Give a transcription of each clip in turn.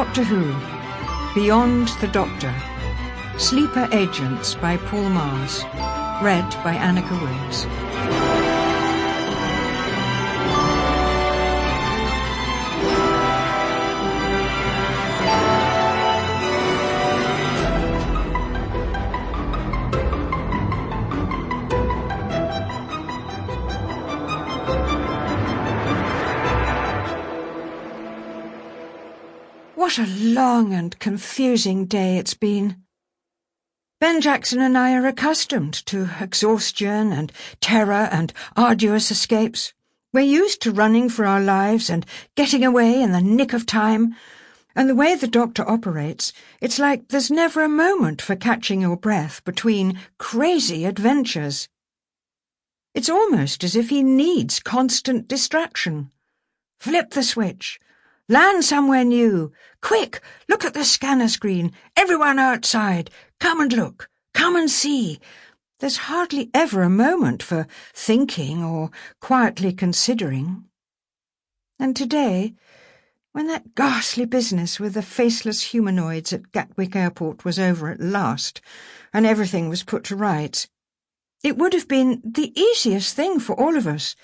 Doctor Who, Beyond the Doctor, Sleeper Agents by Paul Mars, read by Anneke Wills. What a long and confusing day it's been. Ben Jackson and I are accustomed to exhaustion and terror and arduous escapes. We're used to running for our lives and getting away in the nick of time. And the way the Doctor operates, it's like there's never a moment for catching your breath between crazy adventures. It's almost as if he needs constant distraction. Flip the switch. Land somewhere new. Quick, look at the scanner screen. Everyone outside. Come and look. Come and see. There's hardly ever a moment for thinking or quietly considering. And today, when that ghastly business with the faceless humanoids at Gatwick Airport was over at last, and everything was put to rights, it would have been the easiest thing for all of us,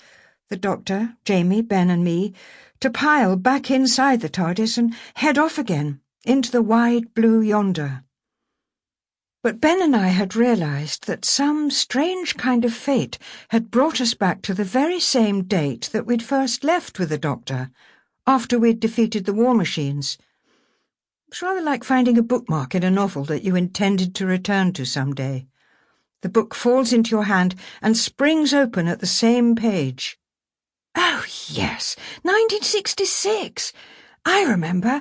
the Doctor, Jamie, Ben and me, to pile back inside the TARDIS and head off again, into the wide blue yonder. But Ben and I had realised that some strange kind of fate had brought us back to the very same date that we'd first left with the Doctor, after we'd defeated the war machines. It's rather like finding a bookmark in a novel that you intended to return to some day. The book falls into your hand and springs open at the same page. Oh, yes, 1966. I remember,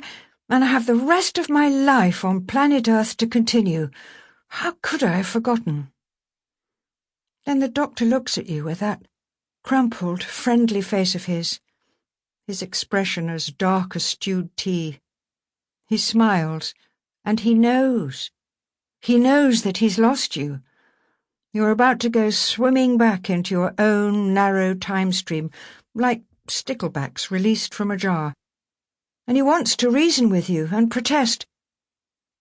and I have the rest of my life on planet Earth to continue. How could I have forgotten? Then the Doctor looks at you with that crumpled, friendly face of his expression as dark as stewed tea. He smiles, and he knows. He knows that he's lost you. You're about to go swimming back into your own narrow time stream, like sticklebacks released from a jar. And he wants to reason with you and protest.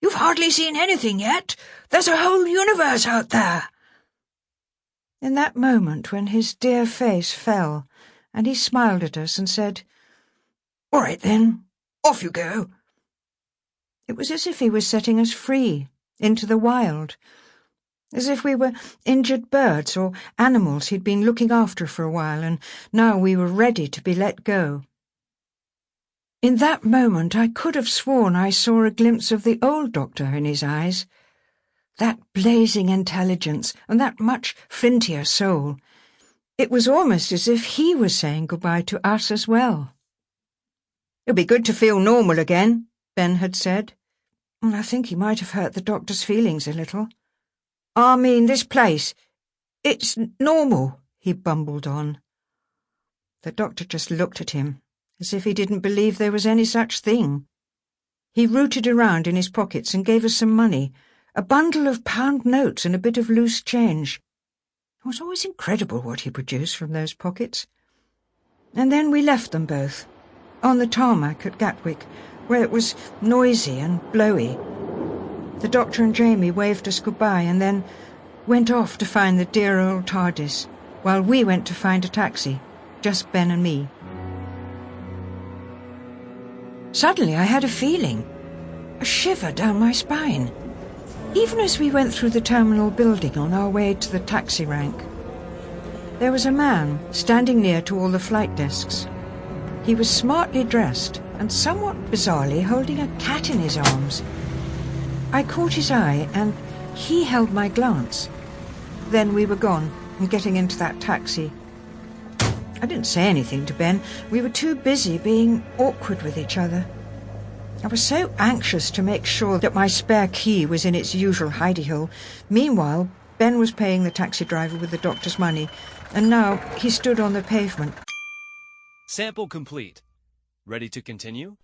You've hardly seen anything yet. There's a whole universe out there. In that moment when his dear face fell, and he smiled at us and said, "All right then, off you go." It was as if he was setting us free, into the wild, as if we were injured birds or animals he'd been looking after for a while, and now we were ready to be let go. In that moment I could have sworn I saw a glimpse of the old Doctor in his eyes. That blazing intelligence and that much flintier soul. It was almost as if he was saying goodbye to us as well. "It'll be good to feel normal again," Ben had said. I think he might have hurt the Doctor's feelings a little. "I mean, this place, it's normal," he bumbled on. The Doctor just looked at him, as if he didn't believe there was any such thing. He rooted around in his pockets and gave us some money, a bundle of pound notes and a bit of loose change. It was always incredible what he produced from those pockets. And then we left them both, on the tarmac at Gatwick, where it was noisy and blowy. The Doctor and Jamie waved us goodbye and then went off to find the dear old TARDIS, while we went to find a taxi, just Ben and me. Suddenly I had a feeling, a shiver down my spine, even as we went through the terminal building on our way to the taxi rank. There was a man standing near to all the flight desks. He was smartly dressed and somewhat bizarrely holding a cat in his arms. I caught his eye, and he held my glance. Then we were gone and getting into that taxi. I didn't say anything to Ben. We were too busy being awkward with each other. I was so anxious to make sure that my spare key was in its usual hidey-hole. Meanwhile, Ben was paying the taxi driver with the Doctor's money, and now he stood on the pavement. Sample complete. Ready to continue?